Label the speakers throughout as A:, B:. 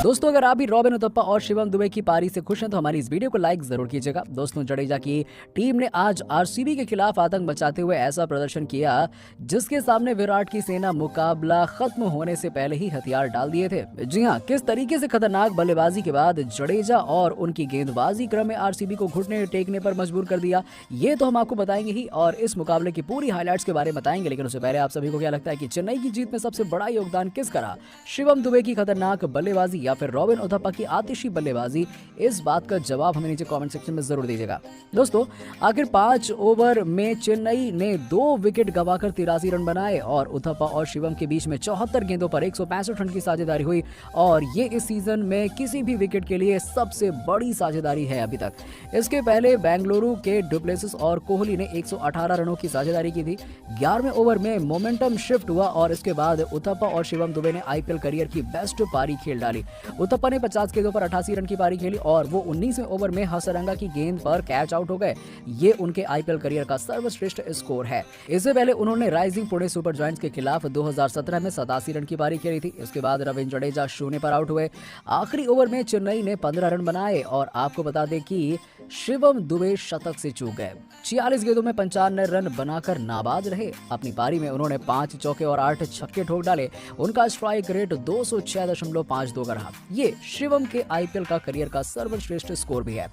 A: दोस्तों अगर आप भी रॉबिन उथप्पा और शिवम दुबे की पारी से खुश हैं तो हमारी इस वीडियो को लाइक जरूर कीजिएगा। दोस्तों जडेजा की टीम ने आज आरसीबी के खिलाफ आतंक मचाते हुए ऐसा प्रदर्शन किया जिसके सामने विराट की सेना मुकाबला खत्म होने से पहले ही हथियार डाल दिए थे। जी हाँ, किस तरीके से खतरनाक बल्लेबाजी के बाद जडेजा और उनकी गेंदबाजी क्रम में आरसीबी को घुटने टेकने पर मजबूर कर दिया, ये तो हम आपको बताएंगे ही और इस मुकाबले की पूरी हाईलाइट्स के बारे में बताएंगे। लेकिन उससे पहले आप सभी को क्या लगता है कि चेन्नई की जीत में सबसे बड़ा योगदान किसका रहा? शिवम दुबे की खतरनाक बल्लेबाजी या फिर रॉबिन उथप्पा की आतिशी बल्लेबाजी? इस बात का जवाब हमें नीचे कमेंट सेक्शन में जरूर दीजिएगा। दोस्तों आखिर 5 ओवर में चेन्नई ने 2 विकेट गंवाकर 83 रन बनाए और उथप्पा और शिवम के बीच में 74 गेंदों पर 165 रन की साझेदारी हुई और ये इस सीजन में किसी भी विकेट के लिए सबसे बड़ी साझेदारी है अभी तक। इसके पहले बेंगलुरु के डुप्लेसिस और कोहली ने 118 रनों की साझेदारी की थी। 11वें ओवर में मोमेंटम शिफ्ट हुआ और इसके बाद उथप्पा और शिवम दुबे ने आईपीएल करियर की बेस्ट पारी खेल डाली। उथप्पा ने 50 गेंदों पर 88 रन की पारी खेली और वो 19वें ओवर में हसरंगा की गेंद पर कैच आउट हो गए। ये उनके आईपीएल करियर का सर्वश्रेष्ठ स्कोर है। इससे पहले उन्होंने राइजिंग पुणे सुपर जायंट्स के खिलाफ 2017 में 87 रन की पारी खेली थी। इसके बाद रविंद्र जडेजा शून्य पर आउट हुए। आखिरी ओवर में चेन्नई ने 15 रन बनाए और आपको बता दें कि शिवम दुबे शतक से चूक गए। 46 गेंदों में 95 रन बनाकर नाबाद रहे। अपनी पारी में उन्होंने 5 चौके और 8 छक्के ठोक डाले। उनका स्ट्राइक रेट 206.52 का रहा। ये शिवम के आईपीएल का करियर का सर्वश्रेष्ठ स्कोर भी है।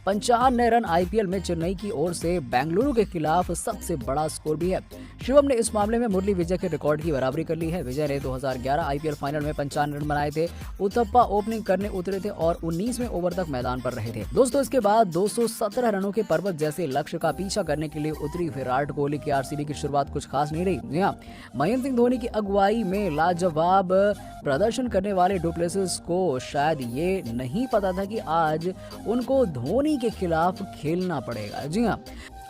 A: 95 रन आईपीएल में चेन्नई की ओर से बेंगलुरु के खिलाफ सबसे बड़ा स्कोर भी है। शिवम ने इस मामले में मुरली विजय के रिकॉर्ड की बराबरी कर ली है। विजय ने 2011 आईपीएल फाइनल में 55 रन बनाए थे। उथप्पा ओपनिंग करने उतरे थे और 19वें ओवर तक मैदान पर रहे थे। दोस्तों इसके बाद 217 रनों के पर्वत जैसे लक्ष्य का पीछा करने के लिए उतरी विराट कोहली की आरसीबी की शुरुआत कुछ खास नहीं रही। हाँ, महेंद्र सिंह धोनी की अगुवाई में लाजवाब प्रदर्शन करने वाले डुप्लेसिस को शायद ये नहीं पता था कि आज उनको धोनी के खिलाफ खेलना पड़ेगा। जी हाँ,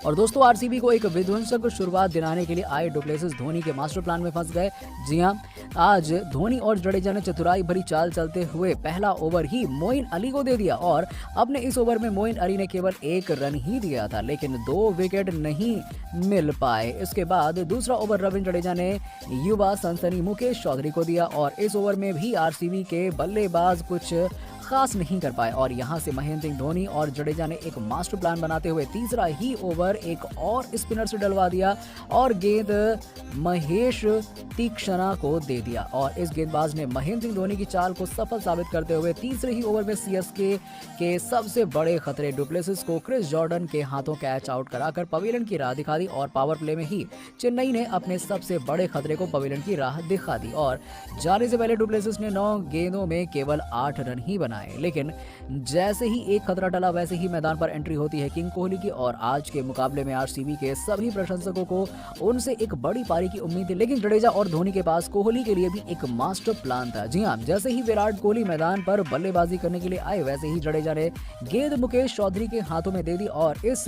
A: और दोस्तों आरसीबी को एक विध्वंसक शुरुआत दिलाने के लिए आए डुप्लेसिस धोनी के मास्टर प्लान में फंस गए। जी हां, आज धोनी और जडेजा ने चतुराई भरी चाल चलते हुए पहला ओवर ही मोइन अली को दे दिया और अपने इस ओवर में मोइन अली ने केवल 1 रन ही दिया था, लेकिन 2 विकेट नहीं मिल पाए। इसके बाद दूसरा ओवर रविंद्र जडेजा ने युवा सनसनी मुकेश चौधरी को दिया और इस ओवर में भी आरसीबी के बल्लेबाज कुछ खास नहीं कर पाए और यहां से महेंद्र सिंह धोनी और जडेजा ने एक मास्टर प्लान बनाते हुए तीसरा ही ओवर एक और स्पिनर से डलवा दिया और गेंद महेश तीक्षणा को दे दिया और इस गेंदबाज ने महेंद्र सिंह धोनी की चाल को सफल साबित करते हुए तीसरे ही ओवर में सीएसके के सबसे बड़े खतरे डुप्लेसिस को क्रिस जॉर्डन के हाथों कैच आउट कराकर पवेलियन की राह दिखा दी और पावर प्ले में ही चेन्नई ने अपने सबसे बड़े खतरे को पवेलियन की राह दिखा दी और जाने से पहले डुप्लेसिस ने 9 गेंदों में केवल 8 रन ही बनाए। लेकिन जैसे ही एक खतरा टला वैसे ही मैदान पर एंट्री होती है किंग कोहली की और आज के मुकाबले में आरसीबी के सभी प्रशंसकों को उनसे एक बड़ी पारी की उम्मीद थी। लेकिन जडेजा और धोनी के पास कोहली के लिए भी एक मास्टर प्लान था। जी हां, जैसे ही विराट कोहली मैदान पर बल्लेबाजी करने के लिए आए वैसे ही जडेजा ने गेंद मुकेश चौधरी के हाथों में दे दी और इस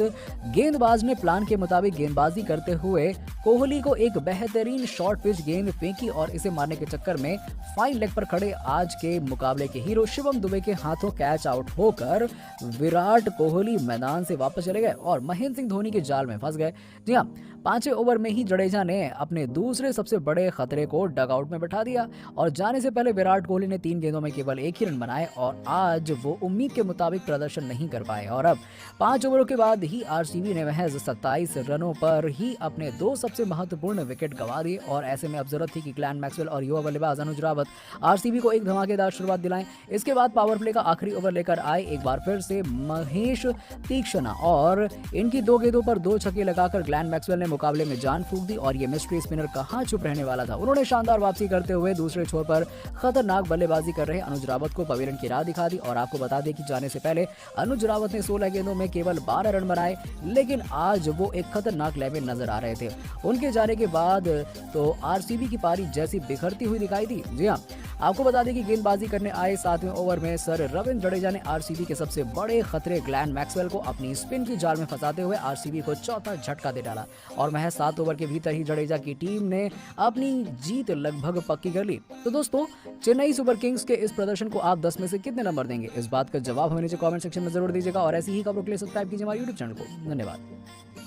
A: गेंदबाज ने प्लान के मुताबिक गेंदबाजी करते हुए कोहली को एक बेहतरीन शॉर्ट पिच गेंद फेंकी और इसे मारने के चक्कर में फाइन लेग पर खड़े आज के मुकाबले के हीरो शिवम दुबे के हाथों कैच आउट होकर विराट कोहली मैदान से वापस चले गए और महेंद्र सिंह धोनी के जाल में फंस गए। जी हां, 5वें ओवर में ही जडेजा ने अपने दूसरे सबसे बड़े खतरे को डगआउट में बैठा दिया और जाने से पहले विराट कोहली ने 3 गेंदों में केवल 1 ही रन बनाए और आज वो उम्मीद के मुताबिक प्रदर्शन नहीं कर पाए और अब 5 ओवरों के बाद ही आरसीबी ने महज 27 रनों पर ही अपने 2 सबसे महत्वपूर्ण विकेट गंवा दिए और ऐसे में अब जरूरत थी कि ग्लेन मैक्सवेल और युवा बल्लेबाज अनुज रावत आरसीबी को एक धमाकेदार शुरुआत दिलाएं। इसके बाद पावर प्ले का आखिरी ओवर लेकर आए एक बार फिर से महेश तीक्षणा और इनकी 2 गेंदों पर 2 छक्के लगाकर ग्लेन मैक्सवेल ने मुकाबले में जान फूंक दी और ये मिस्ट्री स्पिनर कहां चुप रहने वाला था। उन्होंने शानदार वापसी करते हुए दूसरे छोर पर खतरनाक बल्लेबाजी कर रहे अनुज रावत को पवेलियन की राह दिखा दी और आपको बता दें कि जाने से पहले अनुज रावत ने 16 गेंदों में केवल 12 रन बनाए, लेकिन आज वो एक खतरनाक लय में नजर आ रहे थे। उनके जाने के बाद तो आरसीबी की पारी जैसी बिखरती हुई दिखाई दी। जी हां, आपको बता दें कि गेंदबाजी करने आए 7वें ओवर में सर रविंद्र जडेजा ने आरसीबी के सबसे बड़े खतरे ग्लेन मैक्सवेल को अपनी स्पिन की जाल में फंसाते हुए आरसीबी को चौथा झटका दे डाला और महज 7 ओवर के भीतर ही जडेजा की टीम ने अपनी जीत लगभग पक्की कर ली। तो दोस्तों चेन्नई सुपर किंग्स के इस प्रदर्शन को आप 10 में से कितने नंबर देंगे? इस बात का जवाब हमें नीचे कमेंट सेक्शन में जरूर दीजिएगा और ऐसी ही खबरों के लिए सब्सक्राइब कीजिए हमारे यूट्यूब चैनल को। धन्यवाद।